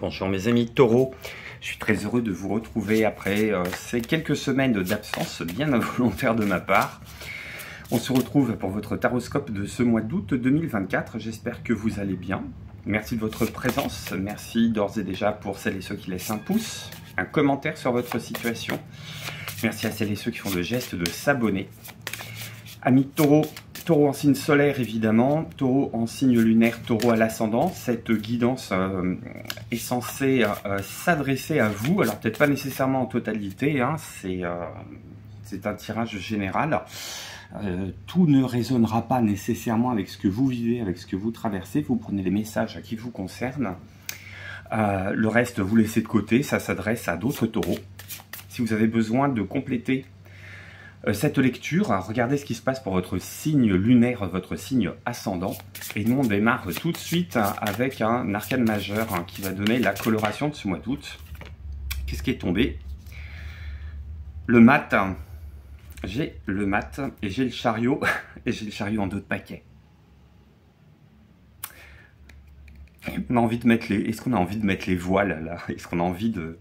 Bonjour mes amis taureaux, je suis très heureux de vous retrouver après ces quelques semaines d'absence bien involontaire de ma part. On se retrouve pour votre taroscope de ce mois d'août 2024, j'espère que vous allez bien. Merci de votre présence, merci d'ores et déjà pour celles et ceux qui laissent un pouce, un commentaire sur votre situation. Merci à celles et ceux qui font le geste de s'abonner. Amis taureaux, taureau en signe solaire évidemment, taureau en signe lunaire, taureau à l'ascendant. Cette guidance est censée s'adresser à vous, alors peut-être pas nécessairement en totalité, hein, c'est un tirage général. Tout ne résonnera pas nécessairement avec ce que vous vivez, avec ce que vous traversez. Vous prenez les messages qui vous concernent. Le reste, vous laissez de côté, ça s'adresse à d'autres taureaux. Si vous avez besoin de compléter cette lecture, regardez ce qui se passe pour votre signe lunaire, votre signe ascendant. Et nous, on démarre tout de suite avec un arcane majeur qui va donner la coloration de ce mois d'août. Qu'est-ce qui est tombé? Le mat. J'ai le mat et j'ai le chariot. Et j'ai le chariot en 2 paquets. On a envie de mettre les... Est-ce qu'on a envie de mettre les voiles là? Est-ce qu'on a envie de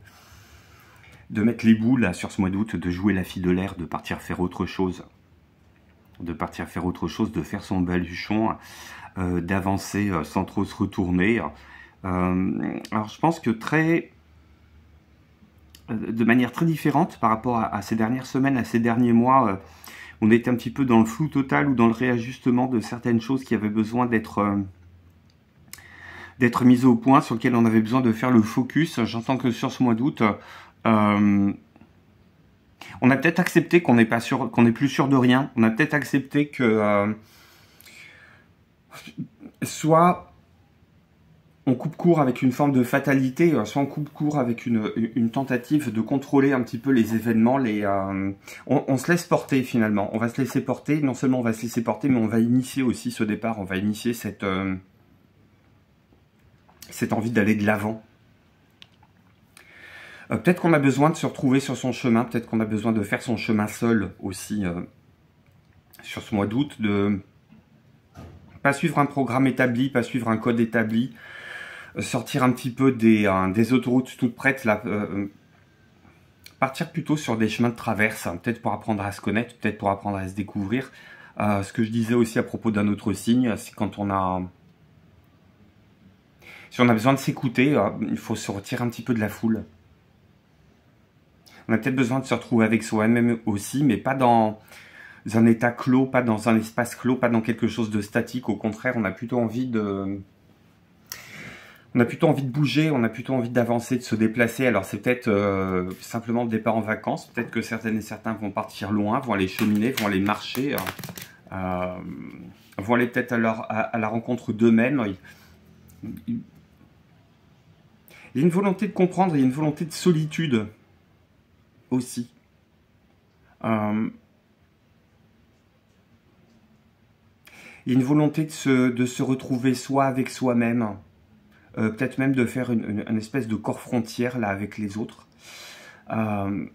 mettre les boules là, sur ce mois d'août, de jouer la fille de l'air, de partir faire autre chose, de faire son baluchon, d'avancer sans trop se retourner. Alors je pense que de manière très différente par rapport à ces dernières semaines, à ces derniers mois, on était un petit peu dans le flou total ou dans le réajustement de certaines choses qui avaient besoin d'être mises au point, sur lesquelles on avait besoin de faire le focus. J'entends que sur ce mois d'août, on a peut-être accepté qu'on n'est pas sûr, qu'on n'est plus sûr de rien. On a peut-être accepté que soit on coupe court avec une forme de fatalité, soit on coupe court avec une tentative de contrôler un petit peu les événements. On se laisse porter finalement. On va se laisser porter. Non seulement on va se laisser porter, mais on va initier aussi ce départ. On va initier cette envie d'aller de l'avant. Peut-être qu'on a besoin de se retrouver sur son chemin, peut-être qu'on a besoin de faire son chemin seul aussi sur ce mois d'août, de pas suivre un programme établi, pas suivre un code établi, sortir un petit peu des autoroutes toutes prêtes, là, partir plutôt sur des chemins de traverse, hein, peut-être pour apprendre à se connaître, peut-être pour apprendre à se découvrir. Ce que je disais aussi à propos d'un autre signe, c'est quand on a... Si on a besoin de s'écouter, il faut se retirer un petit peu de la foule. On a peut-être besoin de se retrouver avec soi-même aussi, mais pas dans un état clos, pas dans un espace clos, pas dans quelque chose de statique. Au contraire, on a plutôt envie de... On a plutôt envie de bouger, on a plutôt envie d'avancer, de se déplacer. Alors c'est peut-être simplement le départ en vacances. Peut-être que certaines et certains vont partir loin, vont aller cheminer, vont aller marcher, vont aller peut-être à la rencontre d'eux-mêmes. Il y a une volonté de comprendre, il y a une volonté de solitude aussi. Il y a une volonté de se retrouver soi avec soi-même. Peut-être même de faire une espèce de corps frontière là avec les autres. On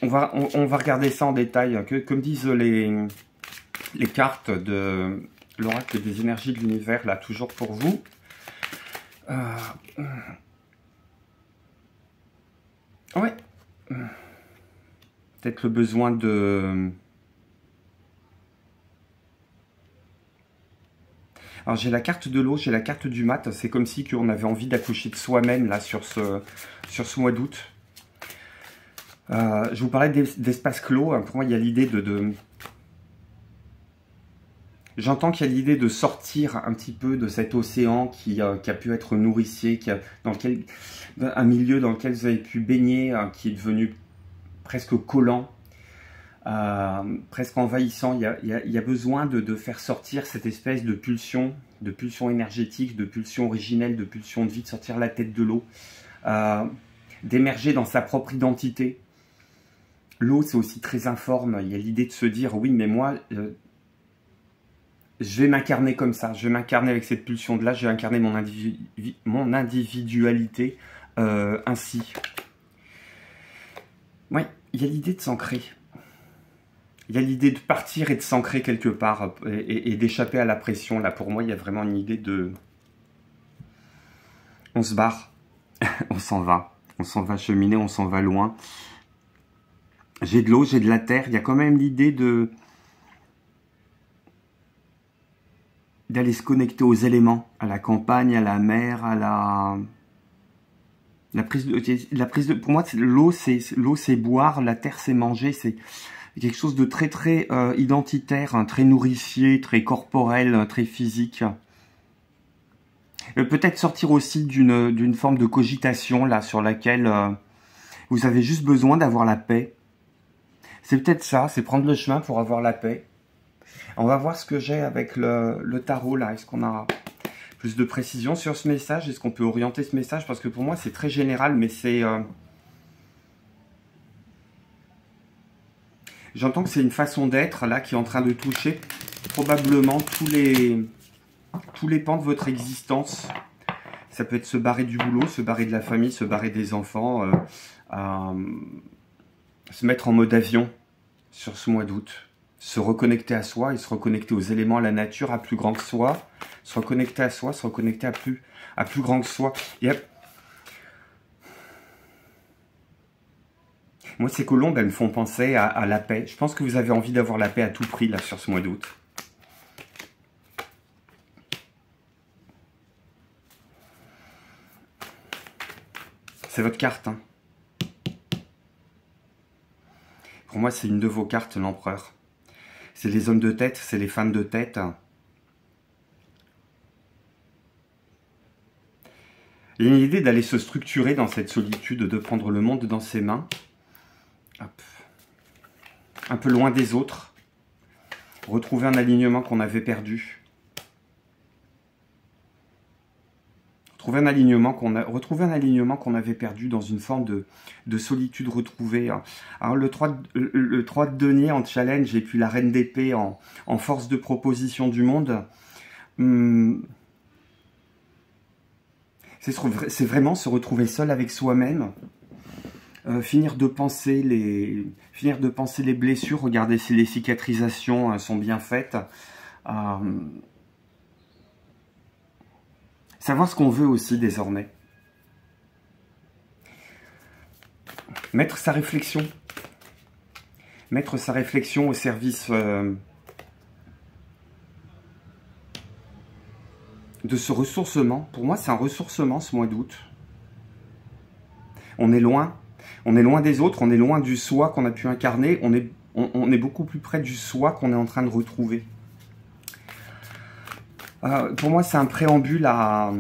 va regarder ça en détail. Comme disent les cartes de l'oracle des énergies de l'univers, là, toujours pour vous. Ouais. Peut-être le besoin de... Alors j'ai la carte de l'eau, j'ai la carte du mat. C'est comme si on avait envie d'accoucher de soi-même là sur ce mois d'août. Je vous parlais d'espace clos. Pour moi, il y a l'idée J'entends qu'il y a l'idée de sortir un petit peu de cet océan qui a pu être nourricier, un milieu dans lequel vous avez pu baigner, qui est devenu presque collant, presque envahissant. Il y a besoin de faire sortir cette espèce de pulsion énergétique, de pulsion originelle, de pulsion de vie, de sortir la tête de l'eau, d'émerger dans sa propre identité. L'eau, c'est aussi très informe. Il y a l'idée de se dire, oui, mais moi... je vais m'incarner comme ça, je vais m'incarner avec cette pulsion de là, je vais incarner mon individualité ainsi. Oui, il y a l'idée de s'ancrer. Il y a l'idée de partir et de s'ancrer quelque part et d'échapper à la pression. Là, pour moi, il y a vraiment une idée de... On se barre. On s'en va cheminer, on s'en va loin. J'ai de l'eau, j'ai de la terre. Il y a quand même l'idée d'aller se connecter aux éléments, à la campagne, à la mer, à la prise de, pour moi, l'eau, c'est boire, la terre, c'est manger, c'est quelque chose de très, très identitaire, hein, très nourricier, très corporel, très physique. Peut-être sortir aussi d'une forme de cogitation, là, sur laquelle vous avez juste besoin d'avoir la paix. C'est peut-être ça, c'est prendre le chemin pour avoir la paix. On va voir ce que j'ai avec le tarot, là. Est-ce qu'on a plus de précision sur ce message? Est-ce qu'on peut orienter ce message? Parce que pour moi, c'est très général, mais c'est... J'entends que c'est une façon d'être, là, qui est en train de toucher probablement tous les pans de votre existence. Ça peut être se barrer du boulot, se barrer de la famille, se barrer des enfants, se mettre en mode avion sur ce mois d'août. Se reconnecter à soi et se reconnecter aux éléments, à la nature, à plus grand que soi. Se reconnecter à soi, se reconnecter à plus grand que soi. Moi, ces colombes, elles me font penser à la paix. Je pense que vous avez envie d'avoir la paix à tout prix, là, sur ce mois d'août. C'est votre carte, hein. Pour moi, c'est une de vos cartes, l'empereur. C'est les hommes de tête, c'est les femmes de tête. Il y a une idée d'aller se structurer dans cette solitude, de prendre le monde dans ses mains. Hop. Un peu loin des autres. Retrouver un alignement qu'on avait perdu. Retrouver un alignement qu'on avait perdu dans une forme de solitude retrouvée. Alors le 3 de denier en challenge et puis la reine d'épée en force de proposition du monde. C'est vraiment se retrouver seul avec soi-même. Finir de penser les blessures, regarder si les cicatrisations sont bien faites. Savoir ce qu'on veut aussi désormais. Mettre sa réflexion au service de ce ressourcement. Pour moi, c'est un ressourcement ce mois d'août. On est loin des autres, on est loin du soi qu'on a pu incarner, on est beaucoup plus près du soi qu'on est en train de retrouver. Pour moi, c'est un préambule à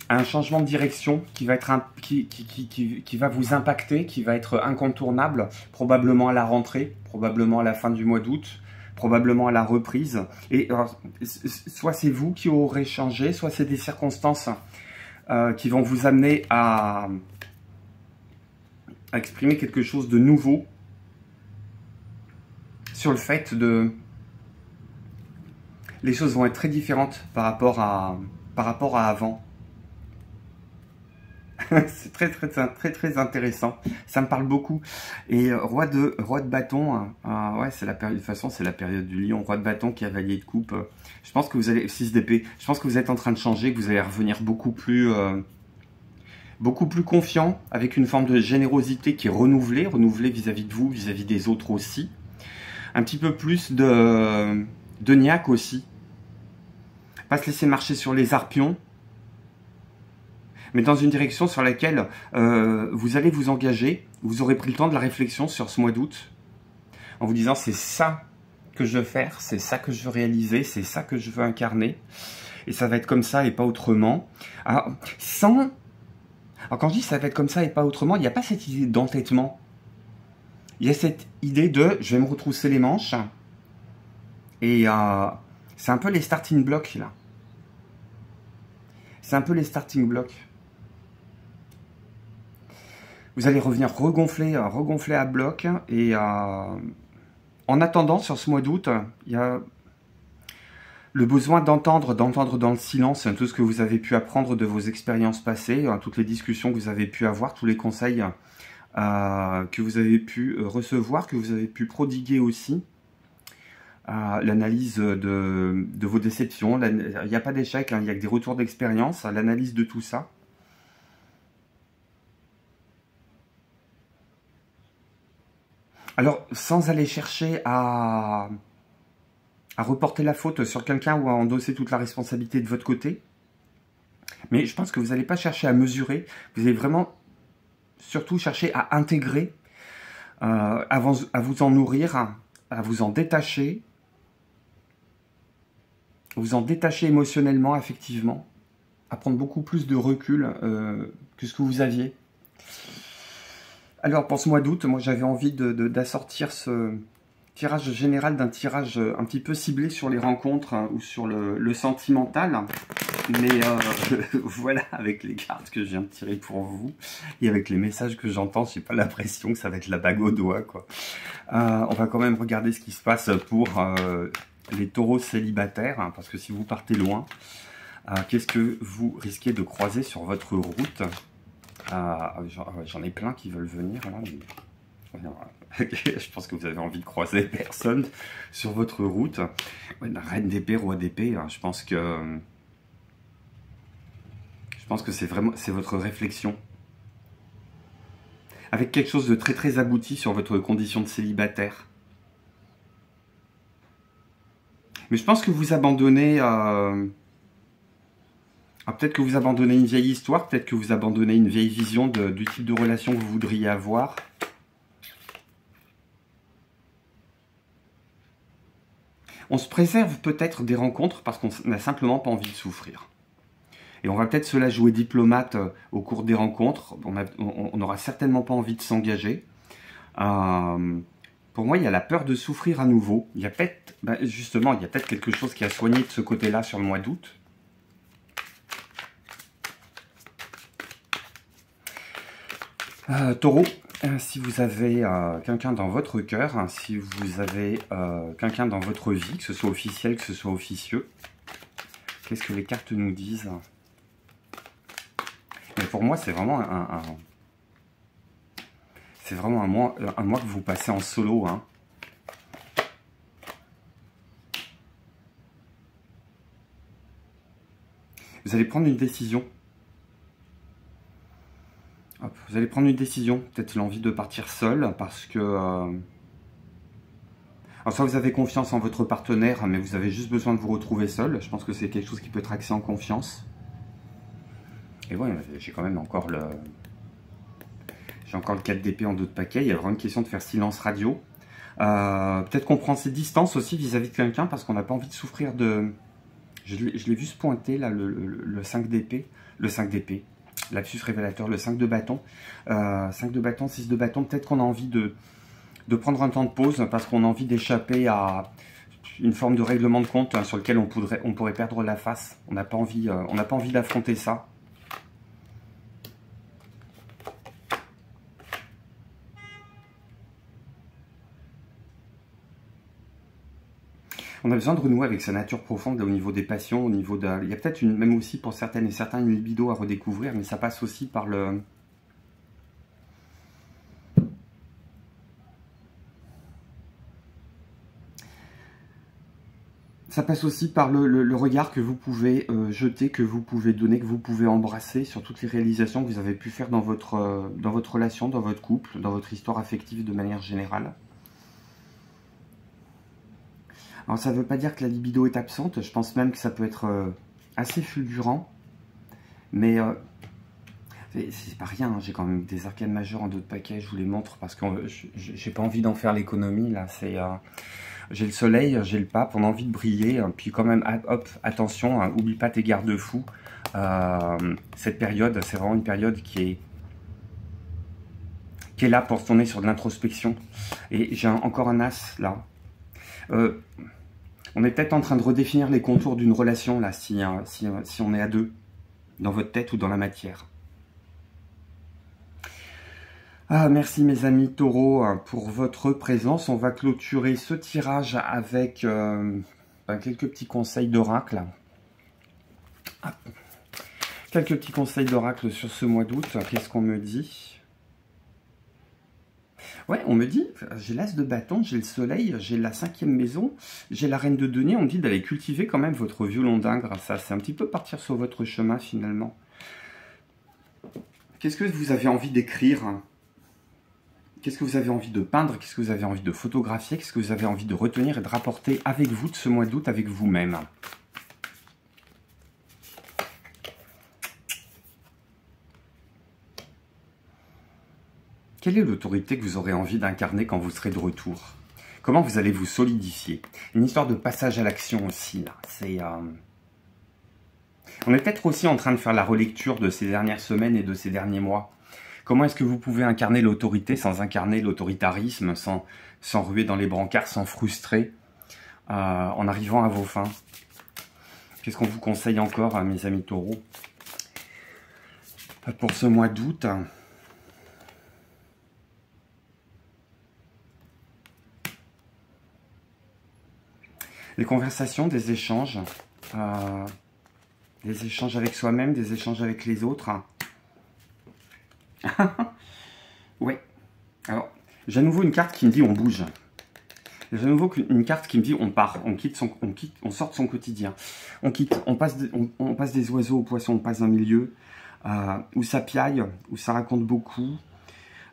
un changement de direction qui va être qui va vous impacter, qui va être incontournable, probablement à la rentrée, probablement à la fin du mois d'août, probablement à la reprise. Et soit c'est vous qui aurez changé, soit c'est des circonstances qui vont vous amener à exprimer quelque chose de nouveau sur le fait de... Les choses vont être très différentes par rapport à avant. C'est très intéressant. Ça me parle beaucoup. Et roi de bâton, ouais, c'est la période, de toute façon, c'est la période du lion. Roi de bâton, cavalier de coupe. Je pense que vous allez, 6 d'épée, je pense que vous êtes en train de changer, que vous allez revenir beaucoup plus confiant, avec une forme de générosité qui est renouvelée vis-à-vis de vous, vis-à-vis des autres aussi. Un petit peu plus de niaque aussi. Pas se laisser marcher sur les arpions, mais dans une direction sur laquelle vous allez vous engager. Vous aurez pris le temps de la réflexion sur ce mois d'août, en vous disant c'est ça que je veux faire, c'est ça que je veux réaliser, c'est ça que je veux incarner, et ça va être comme ça et pas autrement. Alors quand je dis ça va être comme ça et pas autrement, il n'y a pas cette idée d'entêtement. Il y a cette idée de je vais me retrousser les manches, et c'est un peu les starting blocks là. C'est un peu les starting blocks. Vous allez revenir regonfler à bloc. Et en attendant, sur ce mois d'août, il y a le besoin d'entendre dans le silence tout ce que vous avez pu apprendre de vos expériences passées, toutes les discussions que vous avez pu avoir, tous les conseils que vous avez pu recevoir, que vous avez pu prodiguer aussi. L'analyse de vos déceptions, il n'y a pas d'échec, hein, il n'y a que des retours d'expérience, l'analyse de tout ça. Alors, sans aller chercher à reporter la faute sur quelqu'un ou à endosser toute la responsabilité de votre côté, mais je pense que vous n'allez pas chercher à mesurer, vous allez vraiment surtout chercher à intégrer, à vous en nourrir, à vous en détacher émotionnellement, affectivement, à prendre beaucoup plus de recul que ce que vous aviez. Alors pour ce mois d'août, moi j'avais envie d'assortir ce tirage général d'un tirage un petit peu ciblé sur les rencontres ou sur le sentimental. Mais voilà, avec les cartes que je viens de tirer pour vous et avec les messages que j'entends, j'ai pas l'impression que ça va être la bague au doigt, quoi. On va quand même regarder ce qui se passe pour les taureaux célibataires, hein, parce que si vous partez loin, qu'est-ce que vous risquez de croiser sur votre route? J'en ai plein qui veulent venir là. Je pense que vous avez envie de croiser personne sur votre route. Ouais, la reine d'épée, roi d'épée, hein, je pense que c'est votre réflexion. Avec quelque chose de très très abouti sur votre condition de célibataire. Mais je pense que vous abandonnez... peut-être que vous abandonnez une vieille histoire, peut-être que vous abandonnez une vieille vision du type de relation que vous voudriez avoir. On se préserve peut-être des rencontres parce qu'on n'a simplement pas envie de souffrir. Et on va peut-être se la jouer diplomate au cours des rencontres. On n'aura certainement pas envie de s'engager. Pour moi, il y a la peur de souffrir à nouveau. Il y a peut-être, justement, il y a peut-être quelque chose qui a soigné de ce côté-là sur le mois d'août. Taureau, si vous avez quelqu'un dans votre cœur, si vous avez quelqu'un dans votre vie, que ce soit officiel, que ce soit officieux, qu'est-ce que les cartes nous disent? Mais pour moi, c'est vraiment un mois que vous passez en solo, hein. Vous allez prendre une décision. Hop, vous allez prendre une décision, peut-être l'envie de partir seul, parce que... alors soit vous avez confiance en votre partenaire, mais vous avez juste besoin de vous retrouver seul. Je pense que c'est quelque chose qui peut être axé en confiance. Et voilà, j'ai quand même encore le... J'ai encore le 4 d'épée en dos de paquet. Il y a vraiment une question de faire silence radio. Peut-être qu'on prend ses distances aussi vis-à-vis de quelqu'un, parce qu'on n'a pas envie de souffrir de... Je l'ai vu se pointer, là, le 5 d'épée. Le 5 d'épée. Lapsus révélateur, le 5 de bâton. 5 de bâton, 6 de bâton. Peut-être qu'on a envie de prendre un temps de pause parce qu'on a envie d'échapper à une forme de règlement de compte sur lequel on pourrait perdre la face. On n'a pas envie d'affronter ça. On a besoin de renouer avec sa nature profonde là, au niveau des passions, au niveau de... Il y a peut-être même aussi pour certaines et certains une libido à redécouvrir, mais ça passe aussi par le... Ça passe aussi par le regard que vous pouvez jeter, que vous pouvez donner, que vous pouvez embrasser sur toutes les réalisations que vous avez pu faire dans votre relation, dans votre couple, dans votre histoire affective de manière générale. Alors ça ne veut pas dire que la libido est absente, je pense même que ça peut être assez fulgurant, mais c'est pas rien, hein. J'ai quand même des arcanes majeures en dos de paquet, je vous les montre parce que j'ai pas envie d'en faire l'économie, là, j'ai le soleil, j'ai le pape, on a envie de briller, puis quand même, hop, attention, hein, oublie pas tes garde-fous, cette période, c'est vraiment une période qui est là pour se tourner sur de l'introspection, et j'ai encore un as, là. On est peut-être en train de redéfinir les contours d'une relation, là, si on est à deux, dans votre tête ou dans la matière. Ah, merci mes amis taureaux pour votre présence. On va clôturer ce tirage avec quelques petits conseils d'oracle. Quelques petits conseils d'oracle sur ce mois d'août. Qu'est-ce qu'on me dit ? Ouais, on me dit, j'ai l'as de bâton, j'ai le soleil, j'ai la 5e maison, j'ai la reine de denier. On me dit d'aller cultiver quand même votre violon d'Ingres. Ça, c'est un petit peu partir sur votre chemin finalement. Qu'est-ce que vous avez envie d'écrire ? Qu'est-ce que vous avez envie de peindre? Qu'est-ce que vous avez envie de photographier? Qu'est-ce que vous avez envie de retenir et de rapporter avec vous de ce mois d'août, avec vous-même? Quelle est l'autorité que vous aurez envie d'incarner quand vous serez de retour? Comment vous allez vous solidifier? Une histoire de passage à l'action aussi, là. On est peut-être aussi en train de faire la relecture de ces dernières semaines et de ces derniers mois. Comment est-ce que vous pouvez incarner l'autorité sans incarner l'autoritarisme, sans ruer dans les brancards, sans frustrer, en arrivant à vos fins? Qu'est-ce qu'on vous conseille encore, mes amis taureaux, pour ce mois d'août? Des conversations, des échanges avec soi-même, des échanges avec les autres. Ouais. Alors, j'ai à nouveau une carte qui me dit on bouge. J'ai à nouveau une carte qui me dit on part, on sort de son quotidien. On quitte, on passe des oiseaux aux poissons, on passe d'un milieu où ça piaille, où ça raconte beaucoup,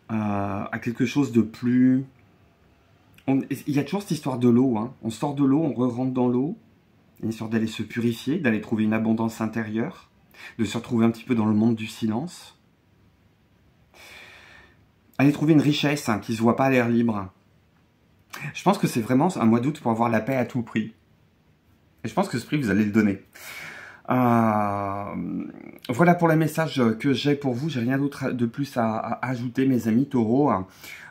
à quelque chose de plus... Il y a toujours cette histoire de l'eau, hein. On sort de l'eau, on re-rentre dans l'eau. Une histoire d'aller se purifier, d'aller trouver une abondance intérieure, de se retrouver un petit peu dans le monde du silence. Aller trouver une richesse qui ne se voit pas à l'air libre. Je pense que c'est vraiment un mois d'août pour avoir la paix à tout prix. Et je pense que ce prix, vous allez le donner. Voilà pour les messages que j'ai pour vous. J'ai rien d'autre de plus à ajouter, mes amis taureaux.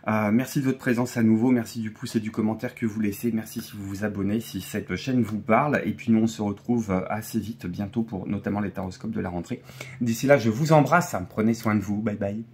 Merci de votre présence à nouveau. Merci du pouce et du commentaire que vous laissez. Merci si vous vous abonnez, si cette chaîne vous parle. Et puis nous, on se retrouve assez vite, bientôt, pour notamment les taroscopes de la rentrée. D'ici là, je vous embrasse. Prenez soin de vous. Bye bye.